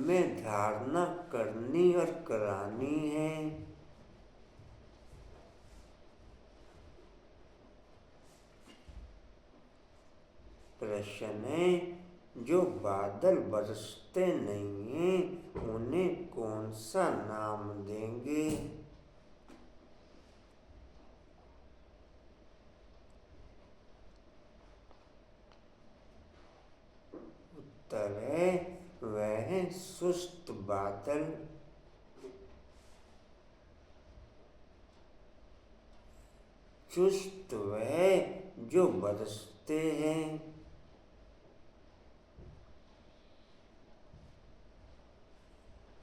में धारणा करनी और करानी है। प्रश्न है, जो बादल बरसते नहीं हैं उन्हें कौन सा नाम देंगे? उत्तर है, वह सुस्त बादल। चुस्त वह जो बरसते हैं।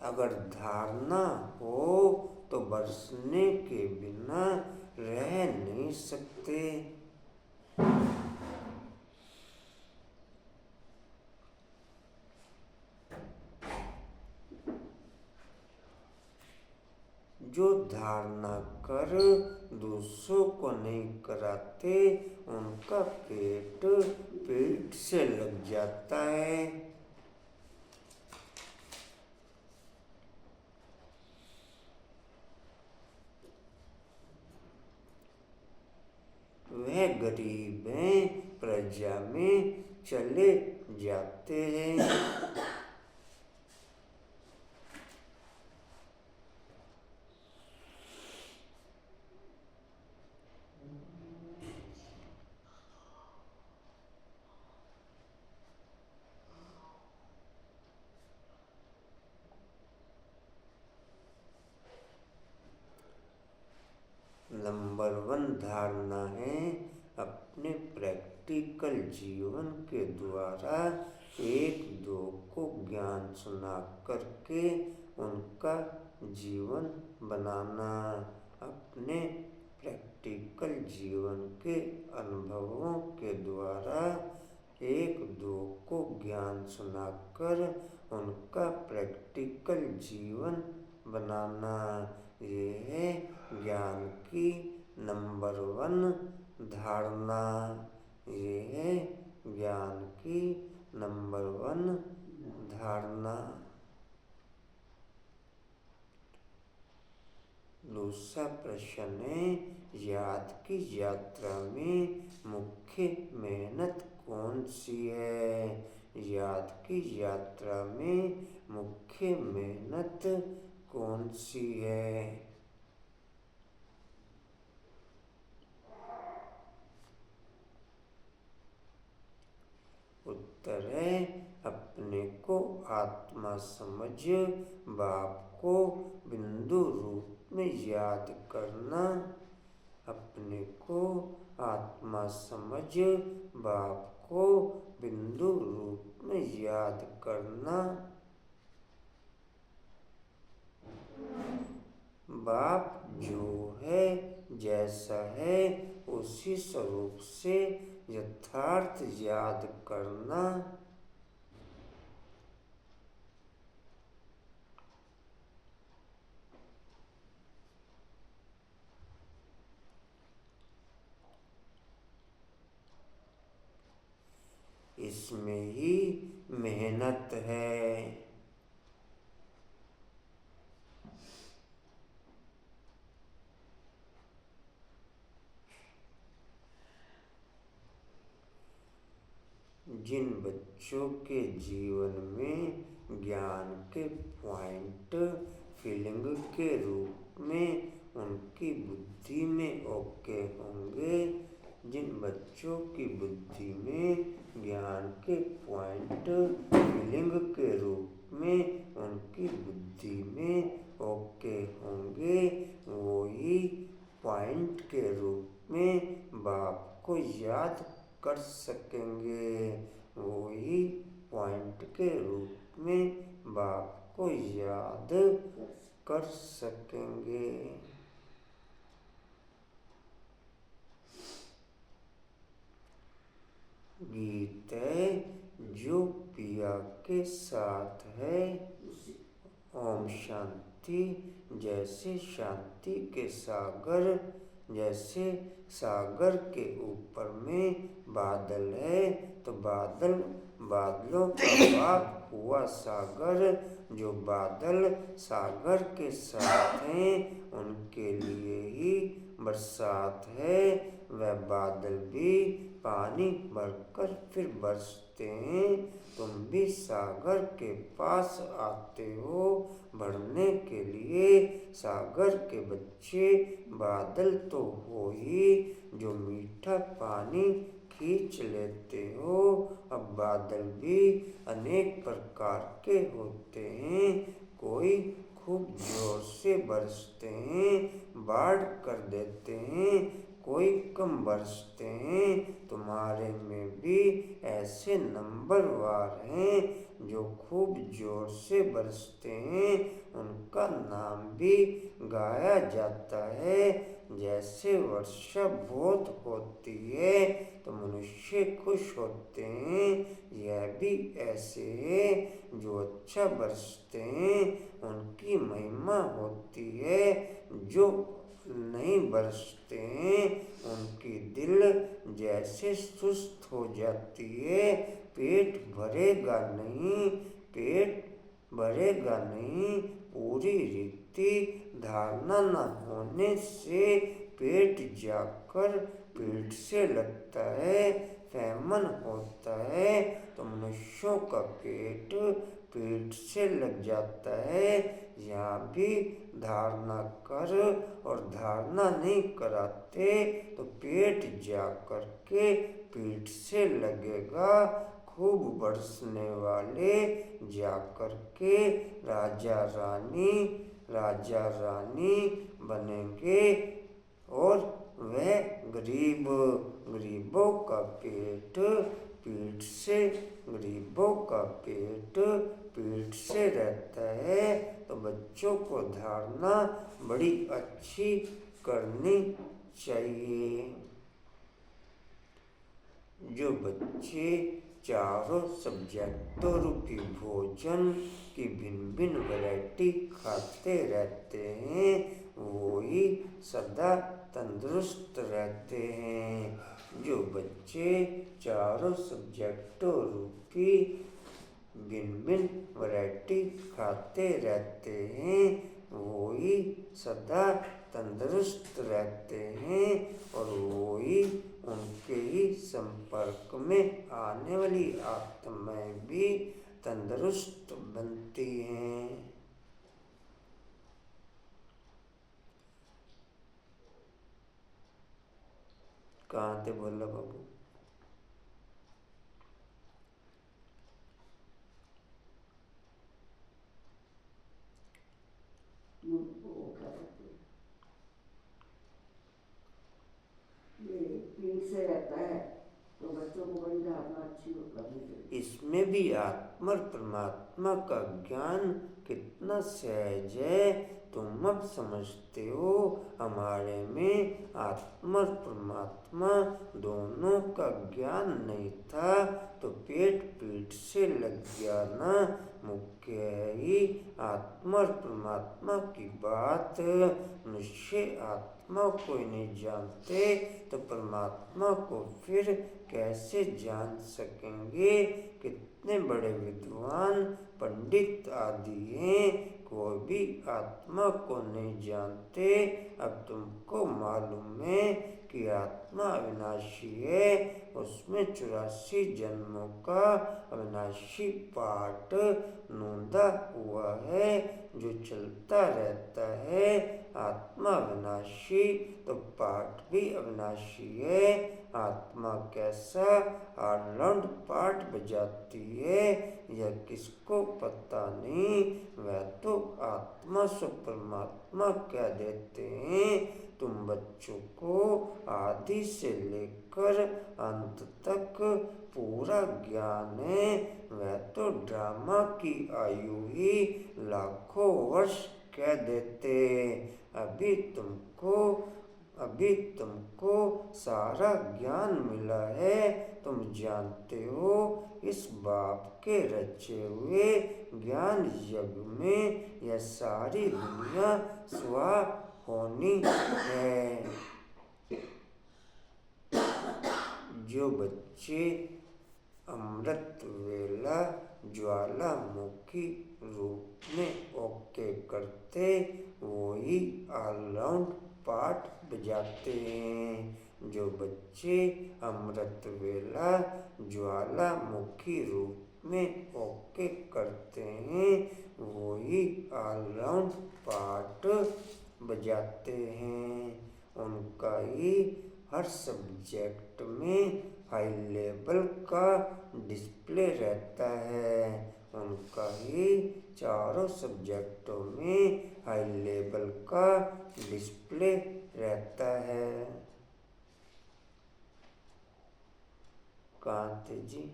अगर धारणा हो तो बरसने के बिना रह नहीं सकते। जो धारणा कर दूसरों को नहीं कराते उनका पेट पेट से लग जाता है। वह गरीब हैं, प्रजा में चले जाते हैं। नंबर 1 धारणा है, अपने प्रैक्टिकल जीवन के द्वारा एक दो को ज्ञान सुना करके उनका जीवन बनाना। अपने प्रैक्टिकल जीवन के अनुभवों के द्वारा एक दो को ज्ञान सुनाकर उनका प्रैक्टिकल जीवन बनाना। ये है ज्ञान की नंबर 1 धारणा। ये है ज्ञान की नंबर 1 धारणा। दूसरा प्रश्न है, याद की यात्रा में मुख्य मेहनत कौन सी है? याद की यात्रा में मुख्य मेहनत कौन सी है? उत्तर है, अपने को आत्मा समझ बाप को बिंदु रूप में याद करना। अपने को आत्मा समझ बाप को बिंदु रूप में याद करना। बाप जो है जैसा है उसी स्वरूप से यथार्थ याद करना। इसमें ही मेहनत है। जिन बच्चों के जीवन में ज्ञान के पॉइंट फीलिंग के रूप में उनकी बुद्धि में ओके होंगे, जिन बच्चों की बुद्धि में ज्ञान के पॉइंट फीलिंग के रूप में उनकी बुद्धि में ओके होंगे, वो ही पॉइंट के रूप में बाप को याद कर सकेंगे। वो ही पॉइंट के रूप में बाप को याद कर सकेंगे। गीत है, जो पिया के साथ है ओम शांति, जैसे शांति के सागर जैसे सागर के ऊपर में बादल है तो बादलों का बाप हुआ सागर। जो बादल सागर के साथ हैं उनके लिए ही बरसात है। वह बादल भी पानी भरकर फिर बरसते हैं। तुम भी सागर के पास आते हो भरने के लिए। सागर के बच्चे बादल तो हो ही जो मीठा पानी खींच लेते हो। अब बादल भी अनेक प्रकार के होते हैं। कोई खूब जोर से बरसते हैं, बाढ़ कर देते हैं, कोई कम बरसते हैं। तुम्हारे में भी ऐसे नंबरवार हैं जो खूब जोर से बरसते हैं। उनका नाम भी गाया जाता है। जैसे वर्षा बहुत होती है तो मनुष्य खुश होते हैं, यह भी ऐसे हैं जो अच्छा बरसते हैं उनकी महिमा होती है। जो नहीं बरसते हैं उनकी दिल जैसे सुस्त हो जाती है। पेट भरेगा नहीं, पूरी रीति धारणा न होने से पेट जाकर पीठ से लगता है। फैमन होता है तो मनुष्यों का पेट पीठ से लग जाता है। यहाँ भी धारणा कर और धारणा नहीं कराते तो पेट जाकर के पीठ से लगेगा। खूब बरसने वाले जाकर के राजा रानी बनेंगे और वह गरीबों का पेट पीठ से रहता है। तो बच्चों को धारणा बड़ी अच्छी करनी चाहिए। जो बच्चे चारों सब्जेक्टों रूपी भोजन की भिन्न वैरायटी खाते रहते हैं वो ही सदा तंदुरुस्त रहते हैं। जो बच्चे चारों सब्जेक्टों रूपी भिन्न वैरायटी खाते रहते हैं वो ही सदा तंदुरुस्त रहते हैं और वो ही उनके ही संपर्क में आने वाली आत्माएं भी तंदुरुस्त बनती हैं। कहाँ थे बोला बाबू? से रहता है तो बच्चों को बड़ी धारणा अच्छी करनी चाहिए। इसमें भी आत्मा और परमात्मा का ज्ञान कितना सहज है तुम अब समझते हो। हमारे में आत्मा और परमात्मा दोनों का ज्ञान नहीं था तो पेट पीठ से लग गया ना। मुख्य है ही आत्मा और परमात्मा की बात। मनुष्य आत्मा को नहीं जानते तो परमात्मा को फिर कैसे जान सकेंगे। कितने बड़े विद्वान पंडित आदि हैं कोई भी आत्मा को नहीं जानते। अब तुमको मालूम है कि आत्मा अविनाशी है, उसमें 84 जन्मों का अविनाशी पाठ नोंदा हुआ है जो चलता रहता है। आत्मा अविनाशी तो पाठ भी अविनाशी है। आत्मा कैसा आनंद पाठ बजाती है यह किसको पता नहीं। वह तो आत्मा से परमात्मा कह देते हैं। तुम बच्चों को आदि से लेकर अंत तक पूरा ज्ञान है। वह तो ड्रामा की आयु ही लाखों वर्ष कह देते। अभी तुमको सारा ज्ञान मिला है। तुम जानते हो इस बाप के रचे हुए ज्ञान यज्ञ में यह सारी दुनिया स्वाहा होनी है। जो बच्चे अमृत वेला ज्वालामुखी रूप में ओके करते वो ही ऑलराउंड पाठ बजाते हैं। जो बच्चे अमृत वेला ज्वालामुखी रूप में ओके करते हैं वो ही ऑलराउंड पाठ बजाते हैं। उनका ही हर सब्जेक्ट में हाई लेवल का डिस्प्ले रहता है। उनका ही चारों सब्जेक्टों में हाई लेवल का डिस्प्ले रहता है। कांते जी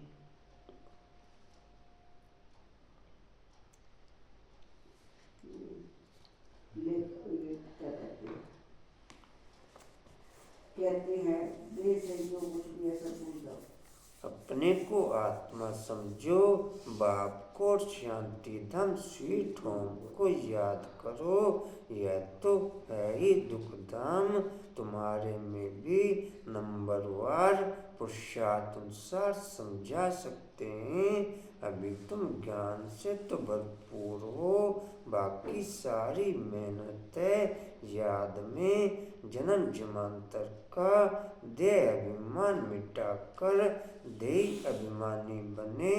कहते हैं देह से जो कुछ भी ऐसा भूल जाओ। अपने को आत्मा समझो, बाप को शांति धाम स्वीट होम को याद करो। यह तो है ही दुख धाम। तुम्हारे में भी नंबरवार पुरुषार्थ अनुसार समझा सकते हैं। अभी तुम ज्ञान से तो भरपूर हो, बाकी सारी मेहनत है याद में जन्म जन्मांतर का देह अभिमान मिटाकर देही अभिमानी बने।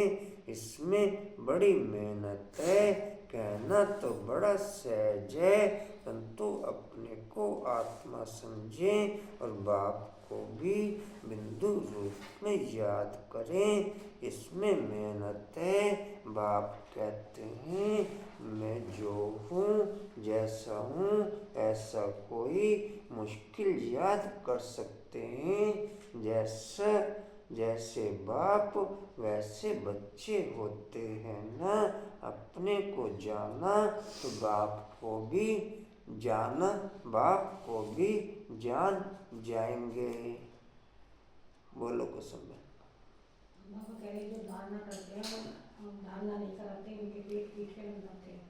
इसमें बड़ी मेहनत है। कहना तो बड़ा सहज है, परंतु अपने को आत्मा समझें और बाप को भी बिंदु रूप में याद करें। इसमें मेहनत है। बाप कहते हैं मैं जो हूँ जैसा हूँ ऐसा कोई मुश्किल याद कर सकते हैं। जैसे बाप वैसे बच्चे होते हैं ना। अपने को जाना तो बाप को भी जाना, बाप को भी जान जाएंगे। बोलो कुसुम। बाबा कह रहे जो धारणा करते हैं वो धारणा नहीं कराते, उनके पेट पीट के लग जाते हैं।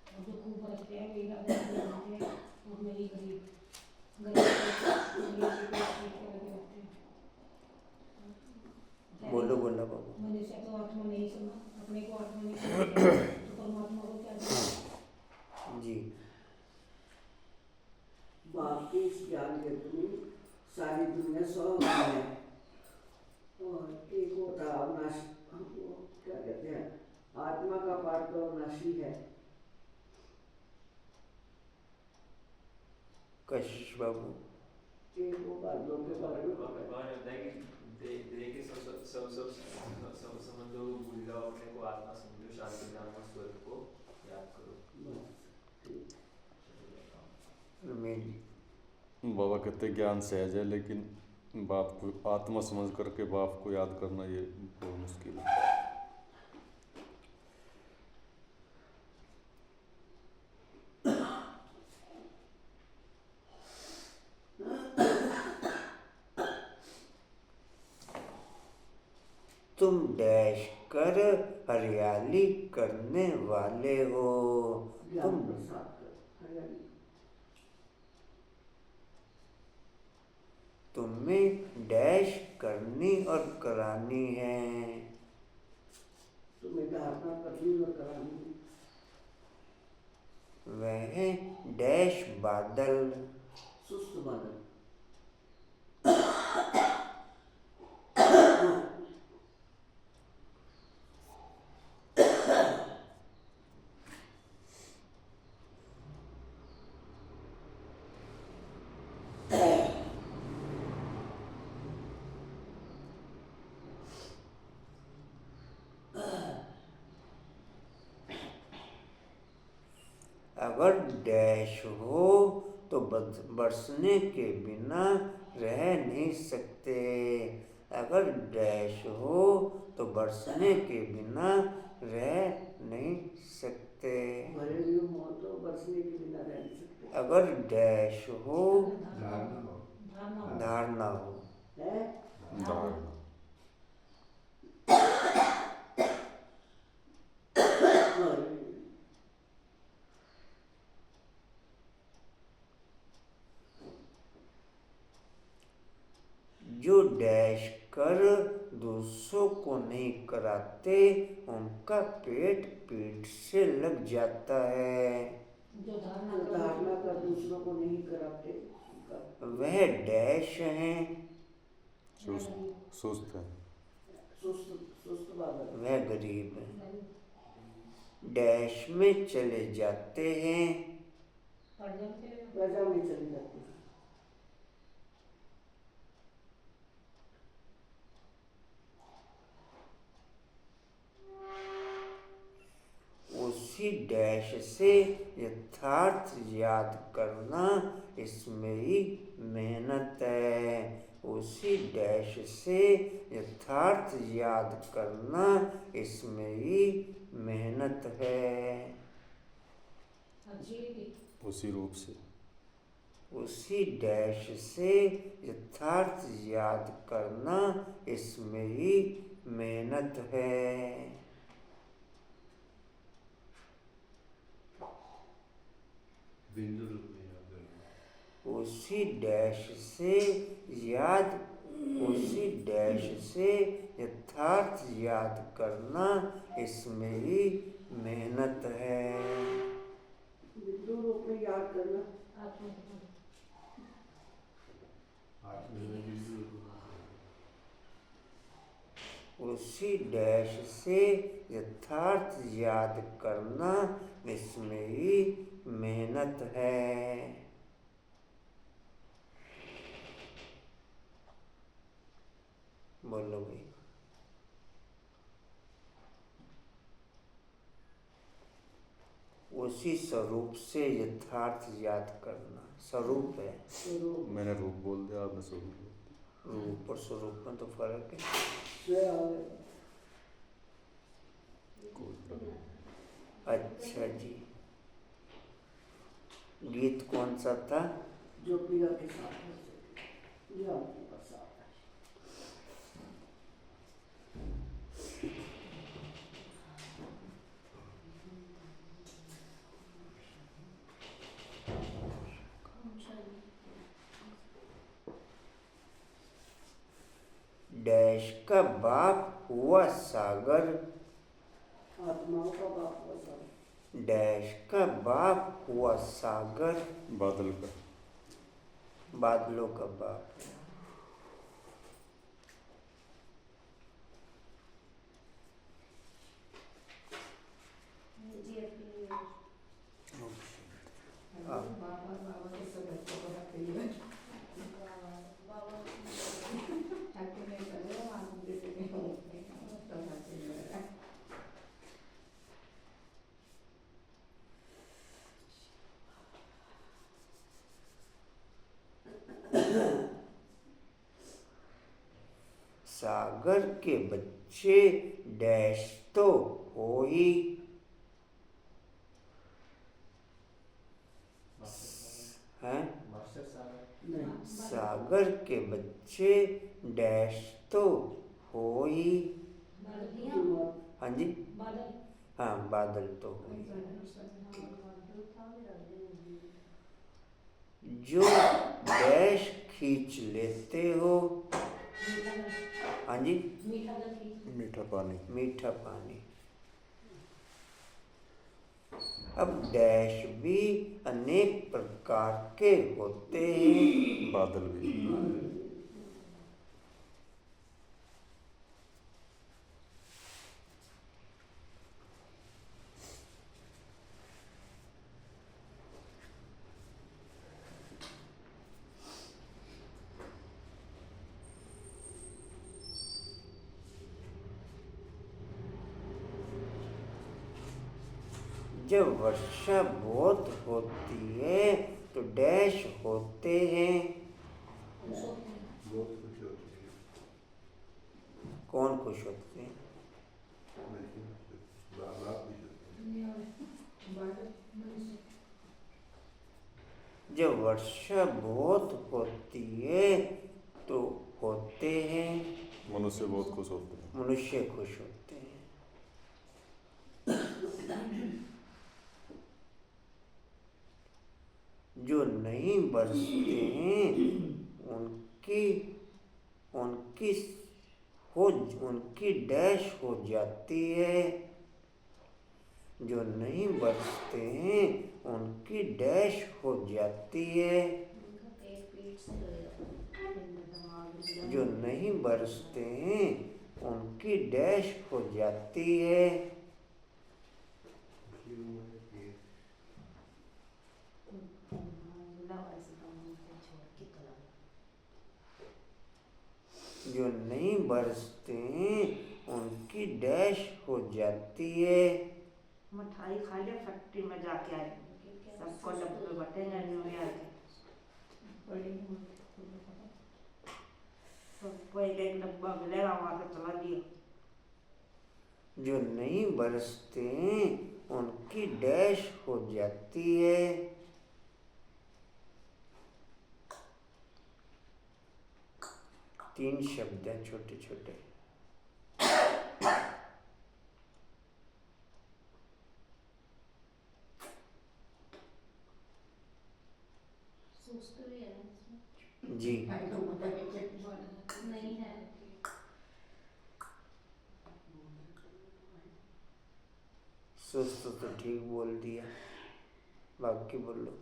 और जो खूब रखते हैं वे लग जाते हैं और मेरी गरीब के पेट पीट के लगे रहते हैं। बोलो बोलो बाबू। मनुष्य तो आत्मा नहीं सुना, अपने को आत्मा नहीं सुना तो परमात्मा को क्या जाना। जी बाप के इस ज्ञान के थ्रू सारी दुनिया सौ है। और एक होता अविनाशी, वो क्या कहते हैं आत्मा का पार्ट तो अविनाशी है। कशिश बाबू एक वो बादलों के बारे में होता है कि देह के सब समझो, भूल जाओ, अपने को आत्मा समझो, शांति धाम और स्वर्ग को याद करो। बाबा कहते ज्ञान सहज है, लेकिन बाप को आत्मा समझ करके बाप को याद करना ये बहुत मुश्किल है। तुम डैश कर हरियाली करने वाले हो। तुम तुम्हें डैश करनी और करानी है। तुम्हें धारणा करनी और करानी। वह डैश बादल, सुस्त बादल। अगर डैश हो तो बरसने के बिना रह नहीं सकते। अगर डैश हो तो बरसने के बिना रह नहीं सकते। तो बरसने के बिना रह नहीं सकते। अगर डैश हो धारणा हो है धारणा। जो डैश कर दूसरों को नहीं कराते उनका पेट पीठ से लग जाता है। जो जो धारणा धारणा कर दूसरों को नहीं कराते उनका वह डैश हैं, सुस्त है। सुस्त सुस्त बादल वह गरीब हैं, डैश में चले जाते हैं, प्रजा में चली जाती है। उसी डैश से यथार्थ याद करना इसमें ही मेहनत है। उसी डैश से यथार्थ याद करना इसमें ही मेहनत है। उसी रूप से उसी डैश से यथार्थ याद करना इसमें ही मेहनत है। बिंदु रूप में याद करना। उसी डैश से याद उसी डैश से यथार्थ याद करना इसमें ही मेहनत है। बिंदु रूप में याद करना आत्मा में बिंदु रूप में। उसी डैश से यथार्थ याद करना इसमें ही मेहनत है। बोलो भाई। उसी स्वरूप से यथार्थ याद करना, स्वरूप है। मैंने रूप बोल दिया, आपने स्वरूप बोल दिया। रूप और स्वरूप में तो फर्क है। कोई फर्क नहीं। अच्छा जी, गीत कौन सा था? जो पिया के साथ है, जो आपके पास आता है। डैश का बाप हुआ सागर, आत्माओं का बाप हुआ सागर। डैश का बाप हुआ सागर, बादल का बादलों का बाप। सागर के बच्चे डैश तो हो ही, हैं? मास्टर साहब नहीं, सागर के बच्चे डैश तो हो ही। हाँ जी, हाँ बादल तो हो ही। जो डैश खींच लेते हो, हाँ जी, मीठा पानी। मीठा पानी। अब डैश भी अनेक प्रकार के होते हैं। बादल भी जब वर्षा बहुत होती है तो डैश होते हैं। बहुत खुश होती है। कौन खुश होते हैं? मैं ही बाप भी होते हैं। जब वर्षा बहुत होती है तो होते हैं। मनुष्य बहुत खुश होते हैं। मनुष्य खुश होते हैं। जो नहीं बरसते हैं उनकी उनकी उनकी डैश हो जाती है। जो नहीं बरसते हैं उनकी डैश हो जाती है। उनका पेट पीठ से दिमाग जो नहीं बरसते हैं उनकी डैश हो जाती है। जो नहीं बरसते हैं उनकी डैश हो जाती है। मिठाई खा लिया फैक्ट्री में जाके आए, सबको डब्बे बटेंगे न्यू ईयर के, सबको एक एक डब्बा मिलेगा, वहाँ पे चला दिया। जो नहीं बरसते हैं उनकी डैश हो जाती है। 3 शब्द हैं छोटे छोटे। सोचते भी है जी नहीं है। सुस्त तो ठीक बोल दिया, बाकी बोलो।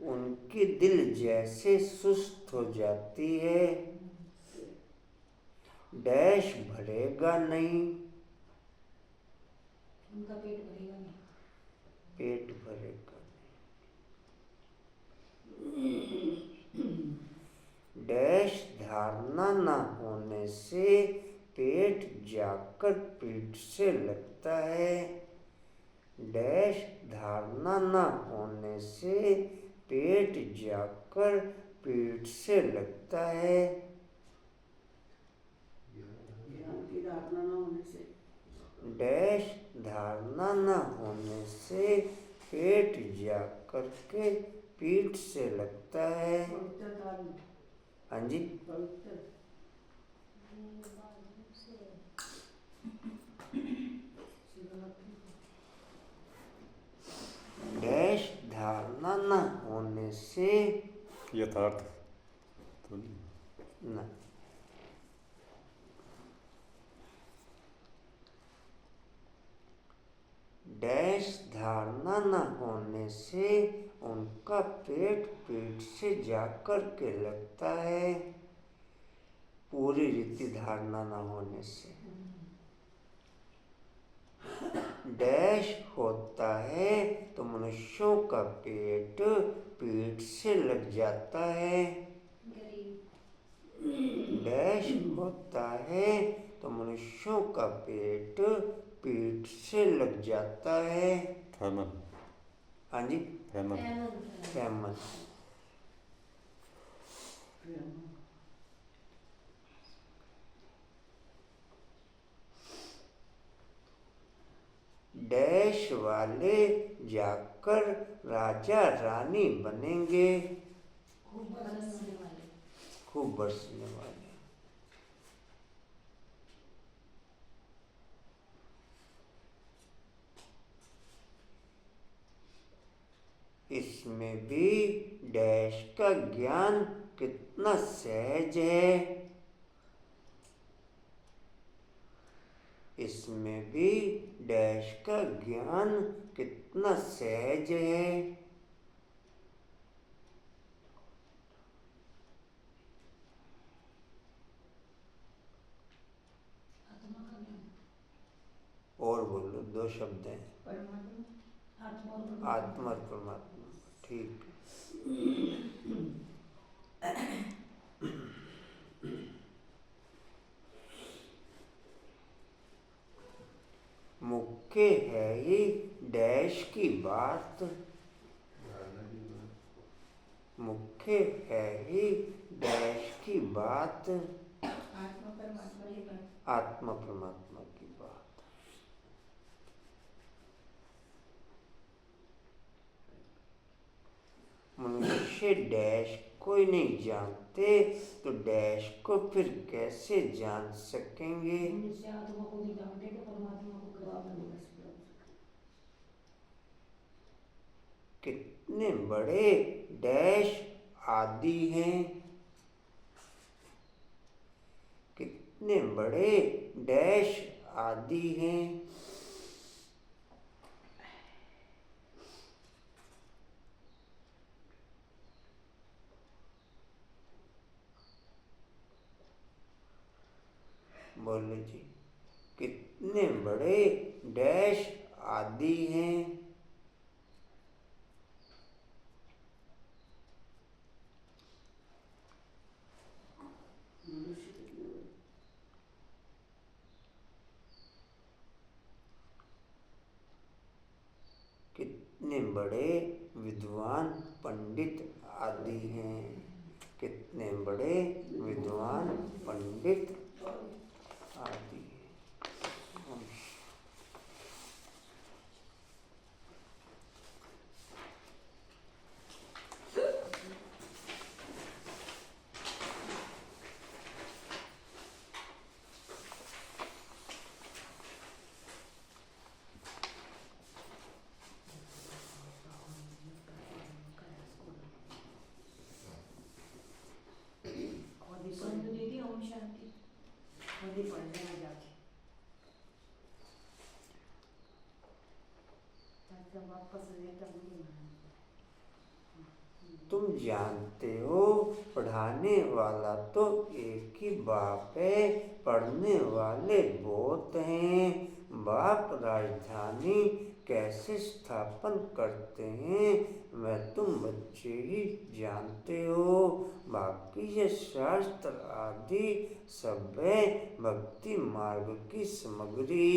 उनके दिल जैसे सुस्त हो जाती है, डैश भरेगा नहीं। उनका पेट भरेगा नहीं। पेट भरेगा नहीं। डैश धारणा न होने से पेट जाकर पीठ से लगता है। डैश धारणा न होने से पेट जाकर पीठ से लगता है। ज्ञान की धारणा न होने से डैश धारणा न होने से पेट जाकर के पीठ से लगता है। हाँ जी, डैश धारणा न होने से यथार्थ तो नहीं। न डैश धारणा न होने से उनका पेट पीठ से जाकर के लगता है। पूरी रीति धारणा न होने से डैश होता है तो मनुष्यों का पेट पीठ से लग जाता है। डैश होता है तो मनुष्यों का पेट पीठ से लग जाता है। फैमन। हाँ जी, फैमन। फैमन। डैश वाले जाकर राजा रानी बनेंगे। खूब बरसने वाले। खूब बरसने वाले। इसमें भी डैश का ज्ञान कितना सहज है। इसमें भी डैश का ज्ञान कितना सहज है। आत्मा का ज्ञान। और बोलो, 2 शब्द हैं। आत्मा और परमात्मा। ठीक। मुख्य है ही डैश की बात। मुख्य है ही डैश की बात। आत्मा परमात्मा की बात। मनुष्य डैश कोई नहीं जानते तो डैश को फिर कैसे जान सकेंगे। मनुष्य आत्मा को नहीं जानते तो परमात्मा को कैसे कितने बड़े डैश आदि हैं, कितने बड़े डैश आदि हैं। बोलो जी, कितने बड़े डैश आदि हैं। मनुष्य कितने बड़े? कितने बड़े विद्वान पंडित आदि हैं, कितने बड़े विद्वान पंडित आदि हैं। संत दीदी ओम शांति। खुद ही पढ़ लेना जाके, ताकि वापस लेकर नहीं माना। तुम जानते हो पढ़ाने वाला तो एक ही बाप है, पढ़ने वाले बहुत हैं। बाप राजधानी कैसे स्थापन करते हैं वह तुम बच्चे ही जानते हो। बाकी ये शास्त्र आदि सब है भक्ति मार्ग की सामग्री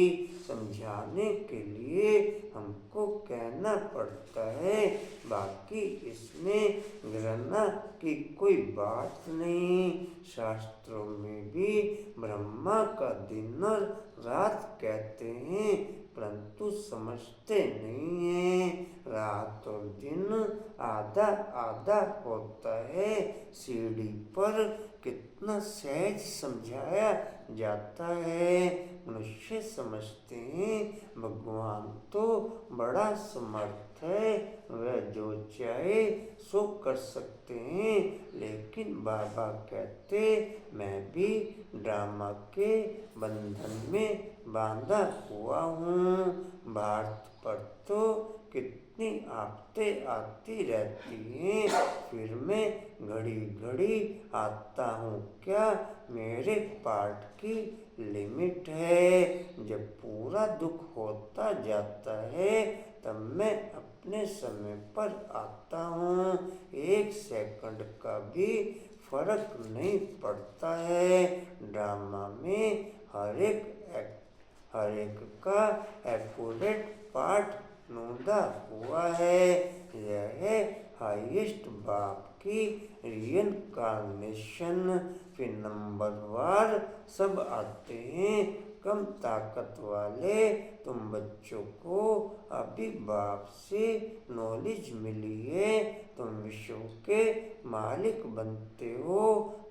समझाने के लिए हमको कहना पड़ता है। बाकी इसमें घृणा की कोई बात नहीं। शास्त्रों में भी ब्रह्मा का दिन और रात कहते हैं, परंतु समझते नहीं हैं। रात और दिन आधा आधा होता है। सीढ़ी पर कितना सहज समझाया जाता है। मनुष्य समझते हैं भगवान तो बड़ा समर्थ है, वह जो चाहे सो कर सकते हैं। लेकिन बाबा कहते मैं भी ड्रामा के बंधन में बांधा हुआ हूँ। भारत पर तो कितनी आफतें आती रहती हैं, फिर मैं घड़ी घड़ी आता हूँ क्या? मेरे पार्ट की लिमिट है। जब पूरा दुख होता जाता है तब मैं अपने समय पर आता हूँ। 1 सेकंड का भी फर्क नहीं पड़ता है। ड्रामा में हर एक का एक्यूरेट पार्ट नोंदा हुआ है। यह है हाईएस्ट बाप की रिइनकार्नेशन। फिर नंबरवार सब आते हैं। कम ताकत वाले तुम बच्चों को अभी बाप से नॉलेज मिली है, तुम विश्व के मालिक बनते हो।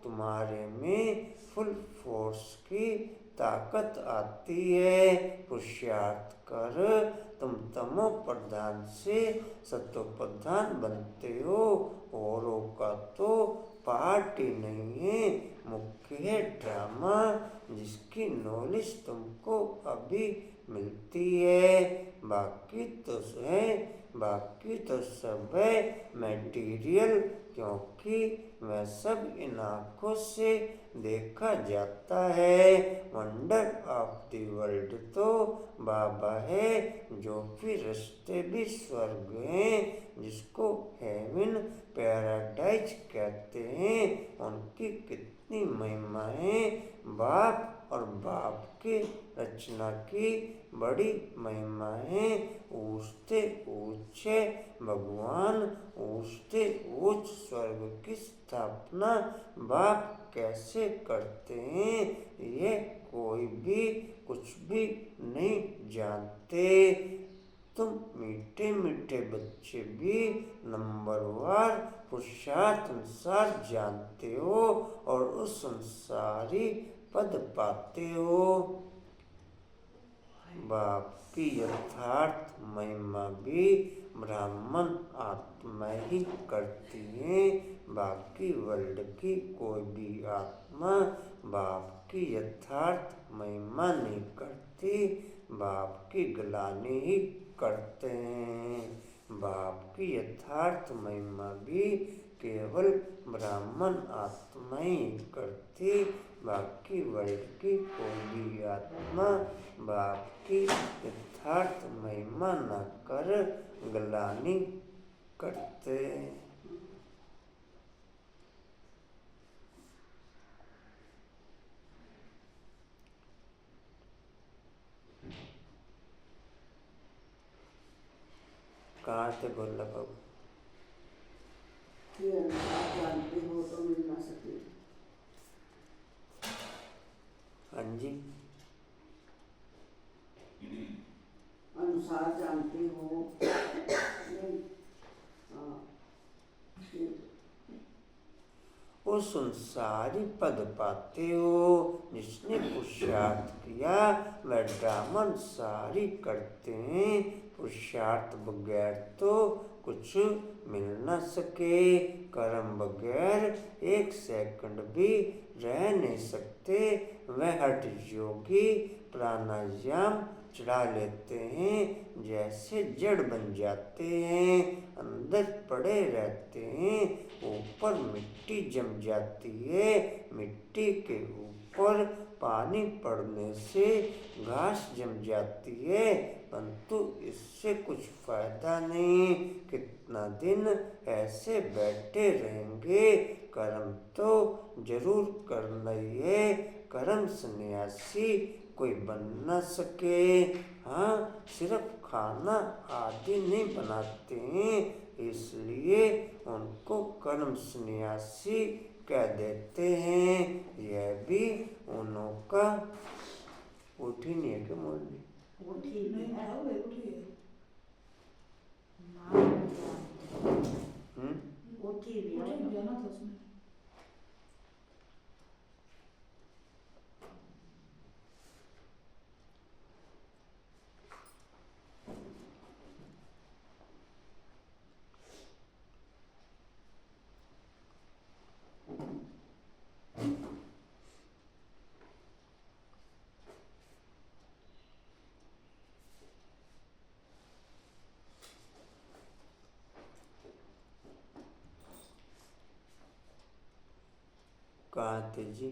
तुम्हारे में फुल फोर्स की ताकत आती है। पुरुषार्थ कर तुम तमो प्रधान से सतो प्रधान बनते हो। औरों का तो पार्ट ही नहीं है। मुख्य है ड्रामा जिसकी नॉलेज तुमको अभी मिलती है। बाकी तो सब है मटेरियल, क्योंकि वह सब इन आँखों से देखा जाता है। वंडर ऑफ द वर्ल्ड तो बाबा है, जो फिर रास्ते भी स्वर्ग हैं, जिसको हेवन पैराडाइज कहते हैं। उनकी कितनी महिमा है। बाप और बाप के रचना की बड़ी महिमा है। ऊंचते ऊंचे भगवान, ऊंचते ऊंच स्वर्ग की स्थापना बाप कैसे करते हैं ये कोई भी कुछ भी नहीं जानते। तुम मीठे मीठे बच्चे भी नंबरवार पुरुषार्थ अनुसार जानते हो और उस संसारी पद पाते हो। बाप की यथार्थ महिमा भी ब्राह्मण आत्मा ही करती है। बाकी वर्ल्ड की कोई भी आत्मा बाप की यथार्थ महिमा नहीं करती, बाप की ग्लानि ही करते हैं। बाप की यथार्थ महिमा भी केवल ब्राह्मण आत्मा ही करती, बाकी वर्ल्ड की कोई भी आत्मा बाप की यथार्थ महिमा न कर ग्लानि करते। कहाँ थे बोला बाबू? के अनुसार जानते हो तो मिल ना सके। हाँ जी, अनुसार जानते हो नहीं, हाँ, ठीक। वो संसारी पद पाते हो, जिसने पुरुषार्थ किया वह ब्राह्मण सारी करते हैं। पुरुषार्थ बगैर तो कुछ मिल न सके, कर्म बगैर एक सेकंड भी रह नहीं सकते। वह हठ योगी प्राणायाम चढ़ा लेते हैं, जैसे जड़ बन जाते हैं, अंदर पड़े रहते हैं, ऊपर मिट्टी जम जाती है, मिट्टी के ऊपर पानी पड़ने से घास जम जाती है, परंतु इससे कुछ फायदा नहीं। कितना दिन ऐसे बैठे रहेंगे? कर्म तो जरूर करना ही है। कर्म सन्यासी कोई बन न सके। हाँ, सिर्फ खाना आदि नहीं बनाते हैं, इसलिए उनको कर्म सन्यासी कह देते हैं। यह भी उन्हों का उठी नहीं है कि मोरनी? उठी नहीं है। था, वे उठी है। उठी भी उठी है। जाना था उसमें। कहाँ थे जी?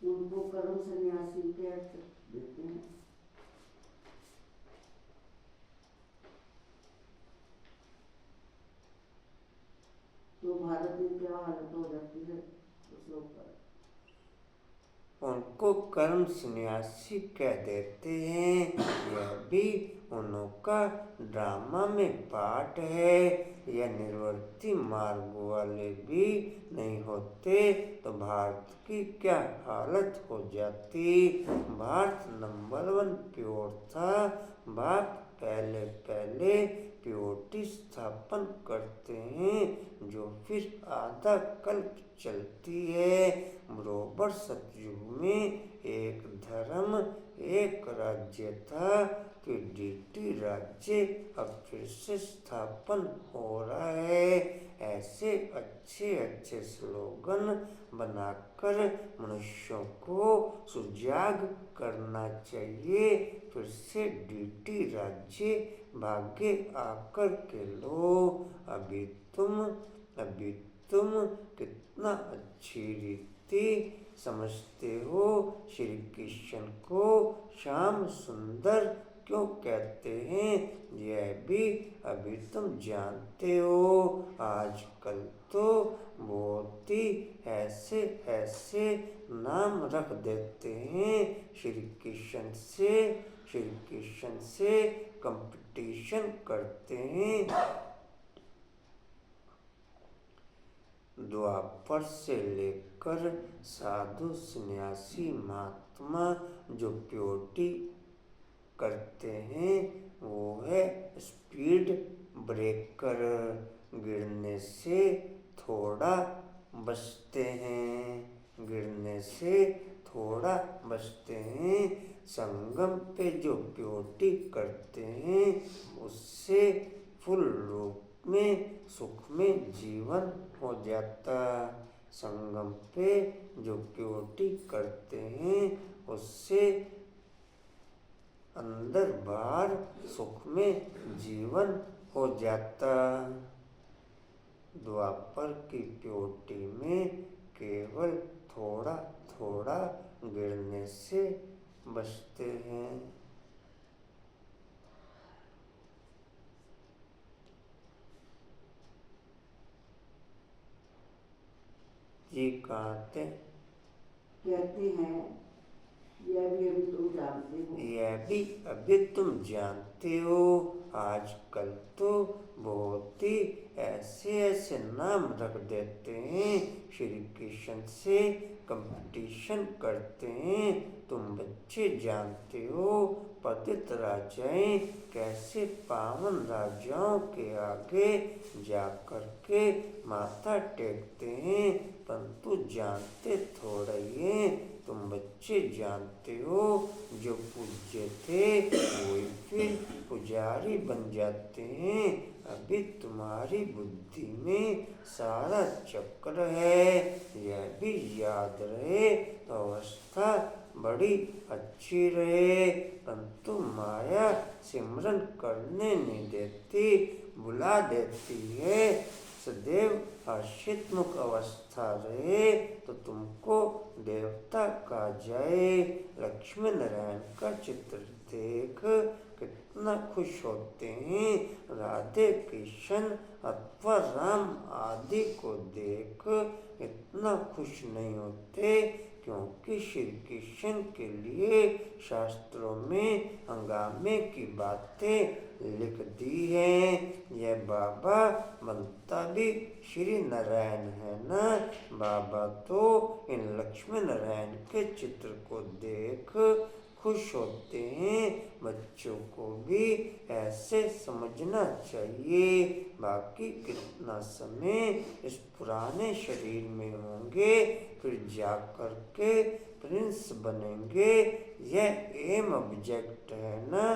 उनको कर्म सन्यासी कह देते हैं। तो भारत में क्या हालत हो जाती है उस लोग पर? उनको कर्म सन्यासी कह देते हैं। यह भी उन्हों का ड्रामा में पार्ट है। यह निर्वर्ती मार्ग वाले भी नहीं होते तो भारत की क्या हालत हो जाती। भारत नंबर 1 प्योर था। बाप पहले पहले प्योरिटी स्थापन करते हैं, जो फिर आधा कल्प चलती है। बरोबर सतयुग में एक धर्म एक राज्य था, फिर डीटी राज्य अब फिर से स्थापन हो रहा है। ऐसे अच्छे अच्छे स्लोगन बनाकर मनुष्यों को सुजाग करना चाहिए। फिर से डीटी राज्य भाग्य आकर के लो। अभी तुम कितना अच्छी रीति समझते हो। श्री कृष्ण को श्याम सुंदर क्यों कहते हैं, यह भी अभी तुम जानते हो। आजकल तो बहुत ही ऐसे ऐसे नाम रख देते हैं। श्री कृष्ण से कंपटीशन करते हैं। द्वापर से लेकर साधु सन्यासी महात्मा जो प्योरिटी करते हैं, वो है स्पीड ब्रेकर। गिरने से थोड़ा बचते हैं, गिरने से थोड़ा बचते हैं। संगम पे जो प्योरिटी करते हैं, उससे फुल रूप में सुख में जीवन हो जाता। संगम पे जो प्योरिटी करते हैं उससे अंदर बाहर सुख में जीवन हो जाता। द्वापर की प्योरिटी में केवल थोड़ा थोड़ा गिरने से बचते हैं। जी कहते हैं यह भी अभी तुम जानते हो। यह भी अभी तुम जानते हो। आजकल तो बहुत ही ऐसे नाम रख देते हैं, श्री कृष्ण से कंपटीशन करते हैं। तुम बच्चे जानते हो पतित राजाएं कैसे पावन राजाओं के आगे जाकर के माथा टेकते हैं, परंतु जानते थोड़ा ही। तुम बच्चे जानते हो जो पूज्य थे वही फिर पुजारी बन जाते हैं। अभी तुम्हारी बुद्धि में सारा चक्र है, यह भी याद रहे तो अवस्था बड़ी अच्छी रहे, परंतु माया सिमरन करने नहीं देती, बुला देती है। सदैव हर्षित मुख अवस्था रहे तो तुमको देवता कहा जाए। लक्ष्मी नारायण का चित्र देख कितना खुश होते हैं। राधे कृष्ण अथवा राम आदि को देख इतना खुश नहीं होते, क्योंकि श्री कृष्ण के लिए शास्त्रों में हंगामे की बातें लिख दी हैं। यह बाबा बनता भी श्री नारायण है ना। बाबा तो इन लक्ष्मी नारायण के चित्र को देख खुश होते हैं। बच्चों को भी ऐसे समझना चाहिए। बाकी कितना समय इस पुराने शरीर में होंगे, फिर जाकर के प्रिंस बनेंगे, यह एम ऑब्जेक्ट है ना।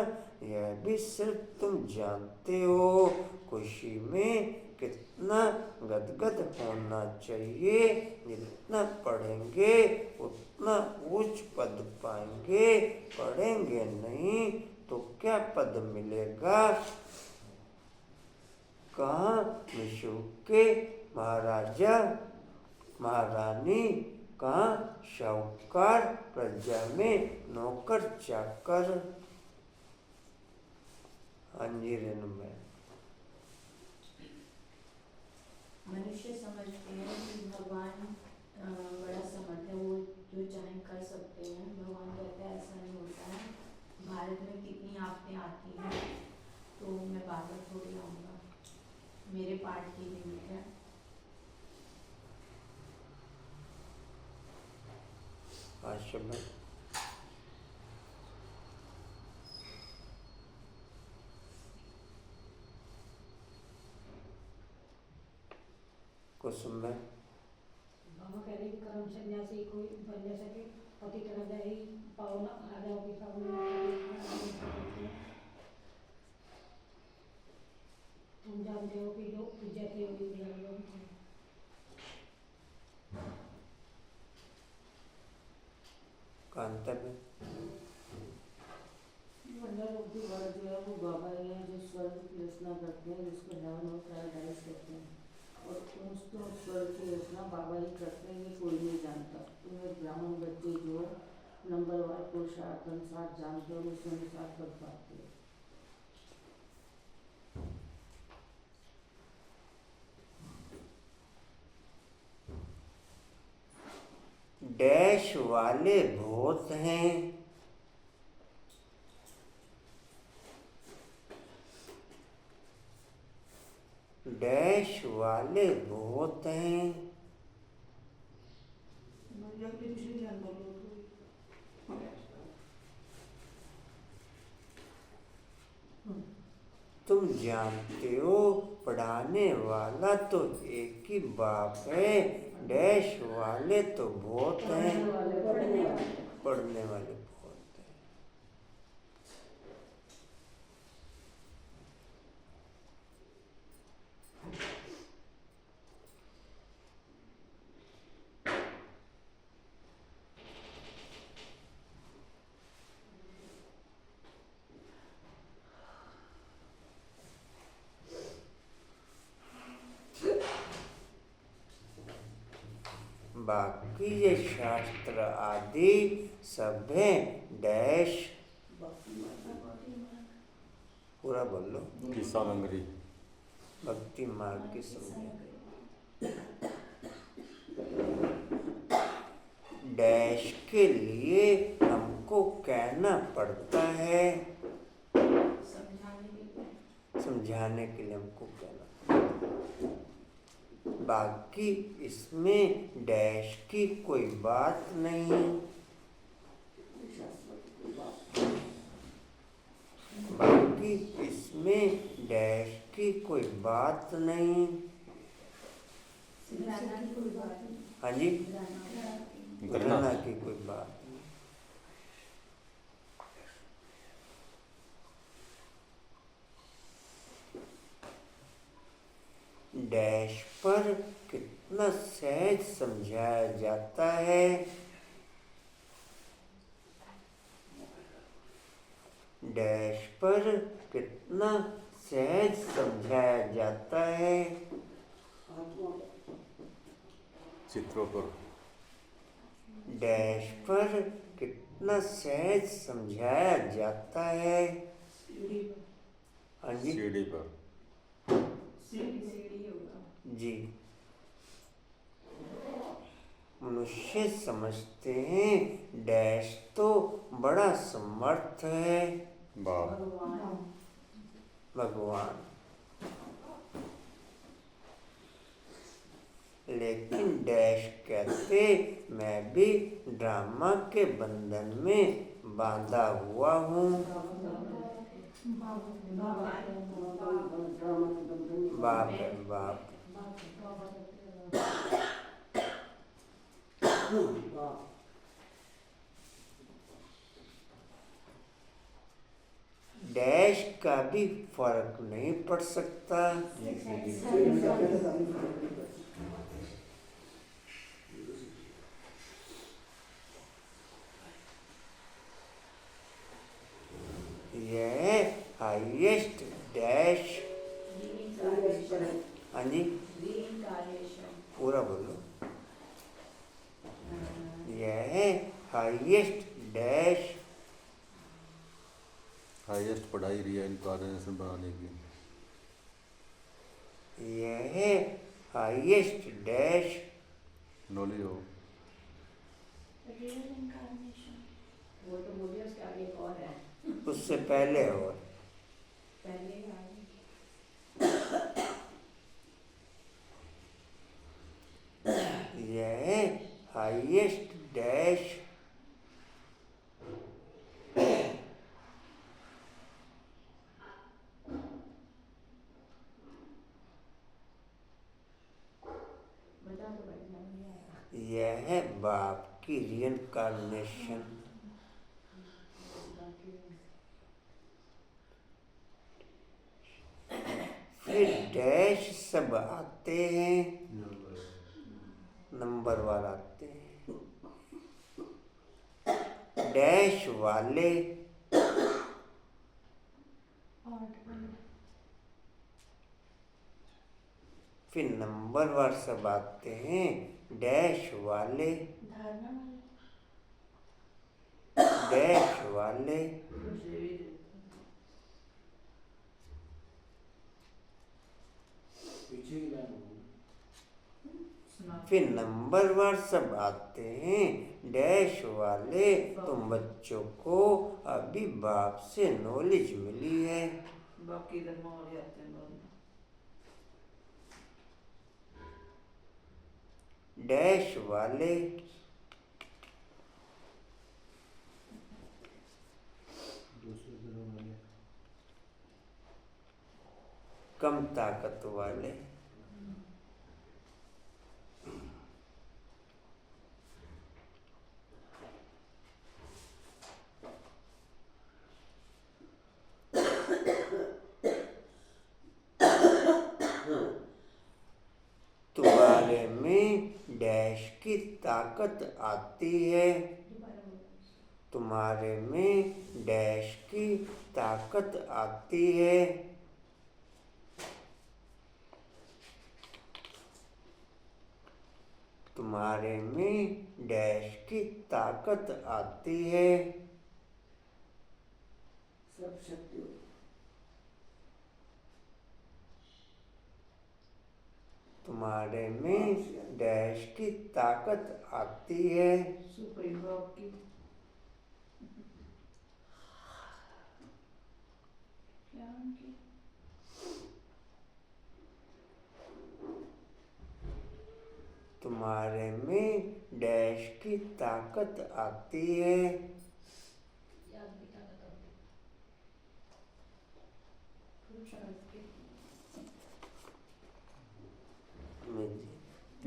यह भी सिर्फ तुम जानते हो। खुशी में कितना गदगद होना चाहिए। जितना पढ़ेंगे उतना उच्च पद पाएंगे, पढ़ेंगे नहीं तो क्या पद मिलेगा। कहाँ विश्व के महाराजा महारानी, कहाँ शाहूकार, प्रजा में नौकर चाकर। अंजीरन में मनुष्य समझते हैं कि भगवान बड़ा समर्थ है, वो जो चाहे कर सकते हैं। भगवान कहते हैं ऐसा नहीं होता है। भारत में कितनी आफतें आती हैं तो मैं बाहर थोड़ी आऊँगा, मेरे पार्ट की लिमिट है। कुसुम में बाबा कह रहे कर्म सन्यासी कोई बन जा सके, पति राजा ही पावन राजाओं के सामने। तुम जानते हो कि जो पूज्य थे वही लोग थे। कांता में लोग भी बड़ा जो है वो बाबा ही है, जो स्वर्ग की रचना करते हैं, जिसको हेवन और पैराडाइज कहते हैं, और उसको स्वर्ग की रचना बाबा ही करते हैं, ये कोई नहीं जानता। तुम्हें ब्राह्मण बच्चे जो नंबरवार पुरुषार्थ अनुसार जानते हो, उस अनुसार कर पाते हो। डैश वाले बहुत हैं, डैश वाले बहुत हैं। तुम जानते हो पढ़ाने वाला तो एक ही बाप है, डैश वाले तो बहुत हैं, पढ़ने वाले बहुत हैं। बाकी ये शास्त्र आदि सब है डैश। पूरा बोल लो। की सामग्री। भक्ति मार्ग की सामग्री। डैश के लिए हमको कहना पड़ता है, समझाने के लिए हमको कहना पड़ता है। बाकी इसमें डैश की कोई बात नहीं। बाकी इसमें डैश की कोई बात नहीं। हाँ जी, घृणा की कोई बात नहीं। डैश पर कितना सहज समझाया जाता है। डैश पर कितना सहज समझाया जाता है। चित्रों पर। डैश पर कितना सहज समझाया जाता है। हाँ जी, सीढ़ी पर। जी। मनुष्य समझते हैं डैश तो बड़ा समर्थ है, बाप। भगवान। लेकिन डैश कहते मैं भी ड्रामा के बंधन में बांधा हुआ हूँ। बाप है बाप। डैश का भी फर्क नहीं पड़ सकता। यह हाईएस्ट डैश। हाँ जी, पूरा बोलो। यह हाईएस्ट डैश। हाईएस्ट पढ़ाई रीइंकार्नेशन बनाने की। यह हाईएस्ट डैश। नॉलेज हो। वो तो बोलिए उसके आगे एक और है। उससे पहले और पहले आगे। यह हाईएस्ट डैश। बता दो भाई, समझ नहीं आया। यह है बाप की रिइंकार्नेशन। फिर डैश सब आते हैं, नंबर वाला आते हैं। डैश वाले फिर नंबर वार सब आते हैं। डैश वाले, डैश वाले, फिर नंबर वार सब आते हैं। डैश वाले तुम बच्चों को अभी बाप से नॉलेज मिली है। बाकी धर्म वाले आते हैं बाद में। डैश वाले दूसरे धर्म वाले। कम ताकत वाले। तुम्हारे में डैश की ताकत आती है। तुम्हारे में डैश की ताकत आती है। तुम्हारे में डैश की ताकत आती है। सब शक्ति तुम्हारे में डैश की ताकत आती है। सुप्रीम गॉड की क्या उनकी तुम्हारे में डैश की ताकत आती है। याद भी ताकत होती पुरुषार्थ की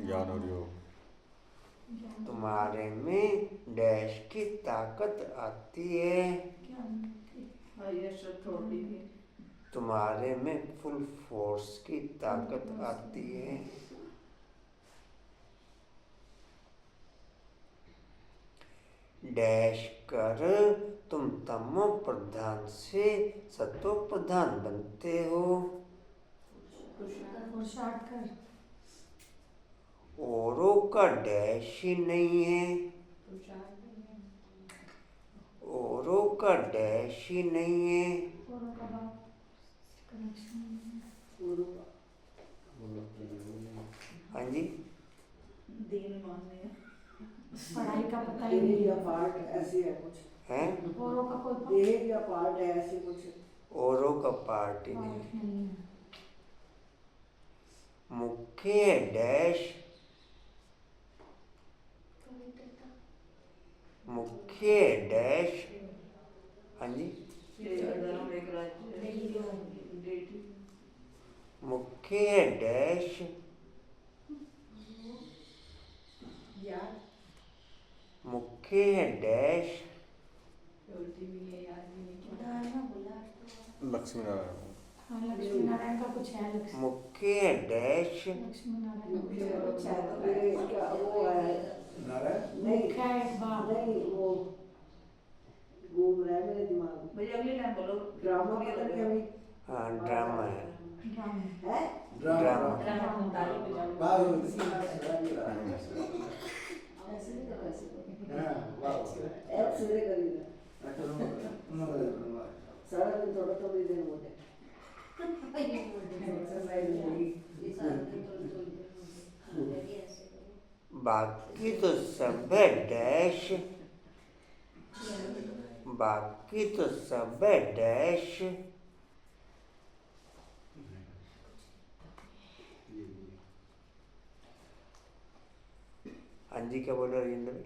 ज्ञान और योग। तुम्हारे में डैश की ताकत आती है। हाईएस्ट अथॉरिटी की तुम्हारे में फुल फोर्स की ताकत आती है। डैश कर तुम तमो प्रधान से सतो प्रधान बनते हो। पुरुषार्थ कर औरों का डैश ही नहीं है। पुरुषार्थ नहीं औरों का डैश ही नहीं है। औरों का बाप कनेक्शन हाँ जी, दीन मानने पढ़ाई का पता ही देह नहीं या पार्ट ऐसे है कुछ, है औरों का कोई देह या पार्ट है ऐसे कुछ। औरों का पार्ट ही नहीं। बात नहीं है। मुख्य डैश मुख्य डैश। हाँ जी, धर्म एक राज्य मुख्य डैश याद मुख्य डैश बोलती भी है याद भी नहीं ना बोला लक्ष्मी नारायण। हाँ लक्ष्मी नारायण का कुछ है। लक्ष्मी मुख्य डैश लक्ष्मी नारायण मुख्य का कुछ है। ये क्या वो है? नहीं मुख्य एक बाप नहीं, वो घूम रहा है मेरे दिमाग में। भैया अगली लाइन बोलो ड्रामा पता क्या भाई हाँ ड्रामा है। ड्रामा है? ड्रामा ड्रामा ताली बजाओ वाह ऐसे नहीं तो कैसे एक्सरे करी सारा दिन थोड़ा थोड़ी देर होते एक्सरसाइज नहीं। बाकी तो सब है डैश। बाकी तो सब है डैश। हाँ जी, क्या बोल रहे राजेंद्र भाई?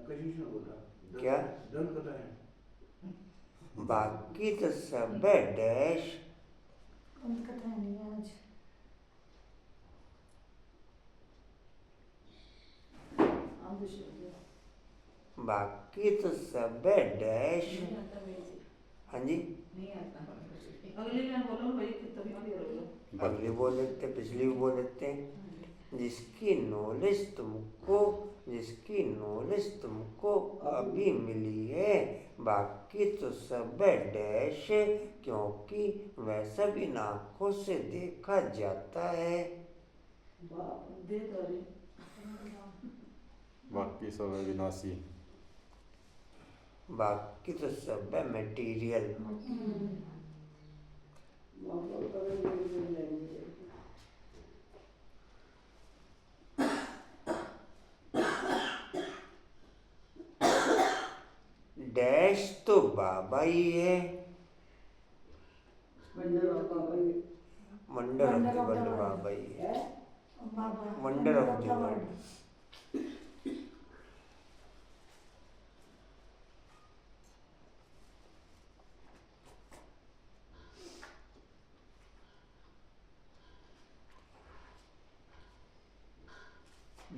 कशिश ने बोला क्या? दंड कथा है। बाकी तो सब है डैश। उनका था नहीं आज। हम दूसरे बाकी तो सब है डैश। नहीं आता मेरे से हाँ जी, नहीं आता अगली लाइन बोलो भाई तभी आगे करोगे अगली बोल लेते, पिछली भी बोल लेते। जिसकी नॉलेज तुमको अभी मिली है, बाकी तो सब है डैश, क्योंकि वह सब इन आँखों से देखा जाता है। दे दो रे बाकी सब है विनाशी। बाकी तो सब है मटेरियल। डैश तो बाबा ही है। Wonder of wonder of the world बाबा ही है। बाबा wonder of the world.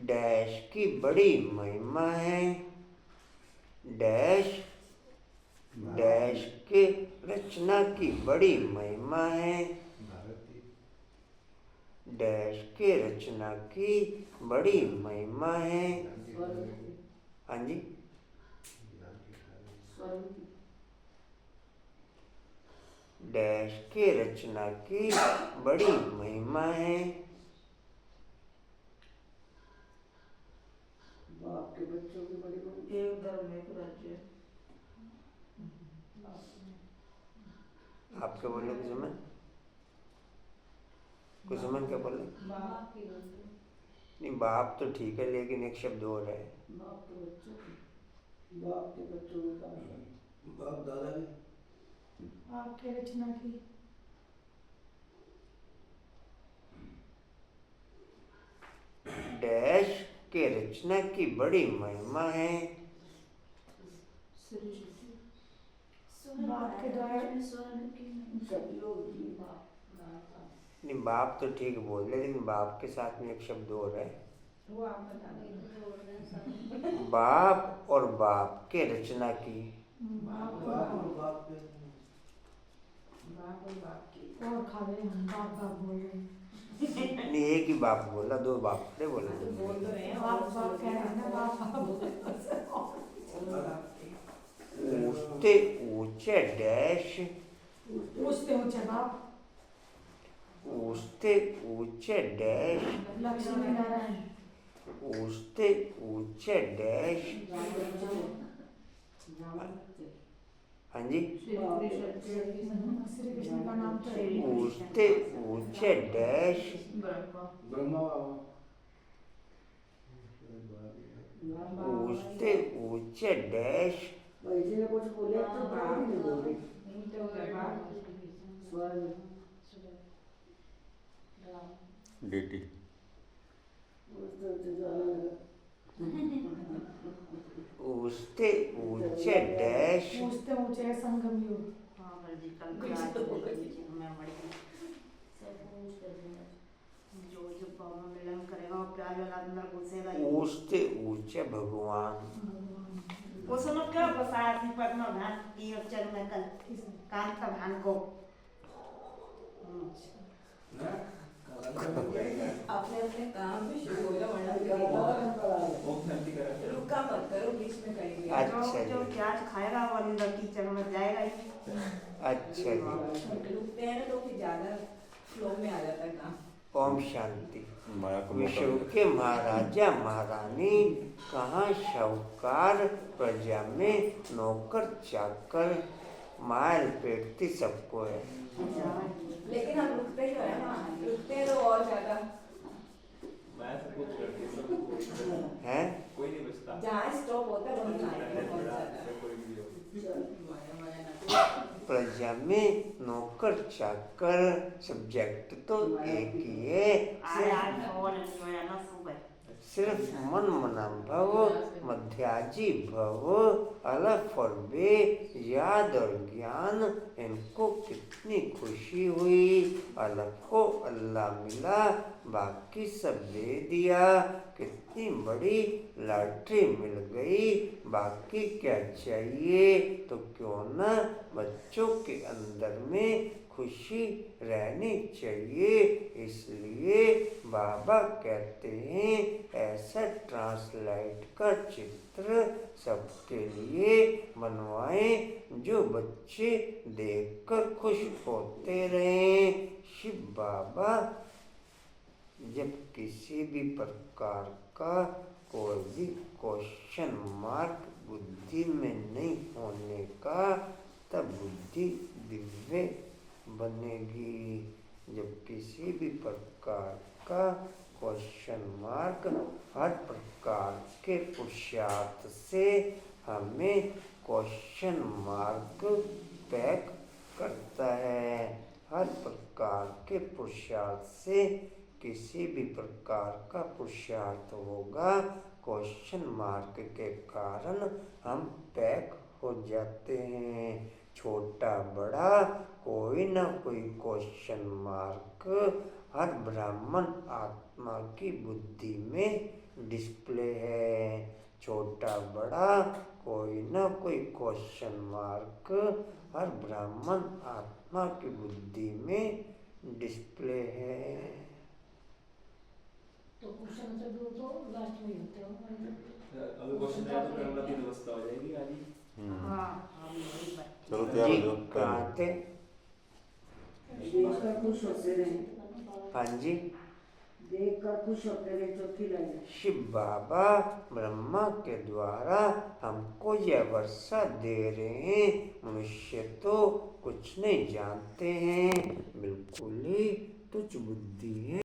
Dash की बड़ी महिमा है। डैश डैश के रचना की बड़ी महिमा है। डैश के रचना की बड़ी महिमा है। हाँ जी, डैश के रचना की बड़ी महिमा है। के बच्चों के बड़े बड़े एक धर्म एक राज्य। आपके बोले कुसुमन? कुसुमन क्या बोले? बाप की गलती। नहीं, बाप तो ठीक है, लेकिन एक शब्द और है। बाप के बच्चों की, बाप के बच्चों की कहा है। बाप दादा के आपके रचना की। डैश के रचना की बड़ी महिमा है। बाप के द्वारा सतयोग की नहीं, बाप तो ठीक बोल रहे, लेकिन बाप के साथ में एक शब्द और है। वो आप बता दें। बाप और बाप के रचना की। बाप बाप और बाप के बाप और बाप की और खा रहे हैं, बाप बाप बोल रहे हैं। नहीं, एक ही बाप बोला, दो बाप ने बोला। बोल तो रहे हैं बाप बाप कह रहे हैं ना, बाप बाप बोल रहे हैं। ऊँचते ऊंचे डैश, पूछते ऊंचे बाप। ऊँचते ऊंचे डैश, लक्ष्मी नारायण। ऊँचते ऊंचे डैश। हाँ जी, श्री कृष्ण का नाम तो है। ऊँचते ऊंचे डैश, ब्रह्मा बाबा ऊँचते ऊंचे डैश। वैसे ने कुछ बोले तो बाप ही नहीं बोल रही स्वर्ग डीटी ऊँचते ऊंचे डैश, पूछते ऊंचे संगम युग। जो प्रॉब्लम मिलन करेगा वो प्यार वाला अंदर घुसेगा ही। ऊँचते ऊंचे भगवान। वो सुनो क्या बसाया थी पद्मा भान की अक्षर में कल कांता भान को अपने अपने काम में शुरू हो जाओ वरना ओम शांति करा। रुका मत करो बीच में कहीं भी। अच्छा जो जी, प्याज खाएगा वो अंदर कीचड़ में जाएगा ही। अच्छा जी। रुकते हैं ना तो फिर ज्यादा फ्लो में आ जाता है काम। ओम शांति। माया को विश्व मोटा के महाराजा महारानी कहाँ शाहूकार, प्रजा में नौकर चाकर, मार पेटती सबको है। लेकिन हम रुकते ही है ना, रुकते हैं तो और ज्यादा। मैं सब कुछ करती हूँ, सब कुछ हैं? कोई नहीं बचता। जहाँ स्टॉप होता है वहीं आएगा बहुत बड़ा ज्यादा। से कोई भी हो। प्रजा में नौकर चाकर, सब्जेक्ट तो एक ही है। सिर्फ मन मना भव, मध्याजी भव, अलफ और बे, याद और ज्ञान, इनको कितनी खुशी हुई। अलफ को अल्लाह मिला, बाकी सब दे दिया। कितनी बड़ी लॉटरी मिल गई, बाकी क्या चाहिए। तो क्यों ना बच्चों के अंदर में खुशी रहनी चाहिए। इसलिए बाबा कहते हैं ऐसा ट्रांसलाइट का चित्र सबके लिए बनवाएं जो बच्चे देखकर खुश होते रहें। शिव बाबा जब किसी भी प्रकार का कोई भी क्वेश्चन मार्क बुद्धि में नहीं होने का, तब बुद्धि दिव्य बनेगी। जब किसी भी प्रकार का क्वेश्चन मार्क हर प्रकार के पुरुषार्थ से हमें क्वेश्चन मार्क पैक करता है। हर प्रकार के पुरुषार्थ से किसी भी प्रकार का पुरुषार्थ होगा, क्वेश्चन मार्क के कारण हम पैक हो जाते हैं। छोटा बड़ा कोई ना कोई क्वेश्चन मार्क हर ब्राह्मण आत्मा की बुद्धि में डिस्प्ले है। छोटा बड़ा कोई ना कोई क्वेश्चन मार्क हर ब्राह्मण आत्मा की बुद्धि में डिस्प्ले है। तो क्वेश्चन से दो तो लास्ट में ही होते हो। अगर क्वेश्चन आया तो कर्म की व्यवस्था हो जाएगी आदि। चलो तैयार हो जी, जाओ। कहाँ थे? खुश होते रहे। हाँ जी, देख कर खुश होते रहे। चौथी लाइन। शिव बाबा ब्रह्मा के द्वारा हमको यह वर्षा दे रहे हैं। मनुष्य तो कुछ नहीं जानते हैं, बिल्कुल ही तुच्छ बुद्धि है।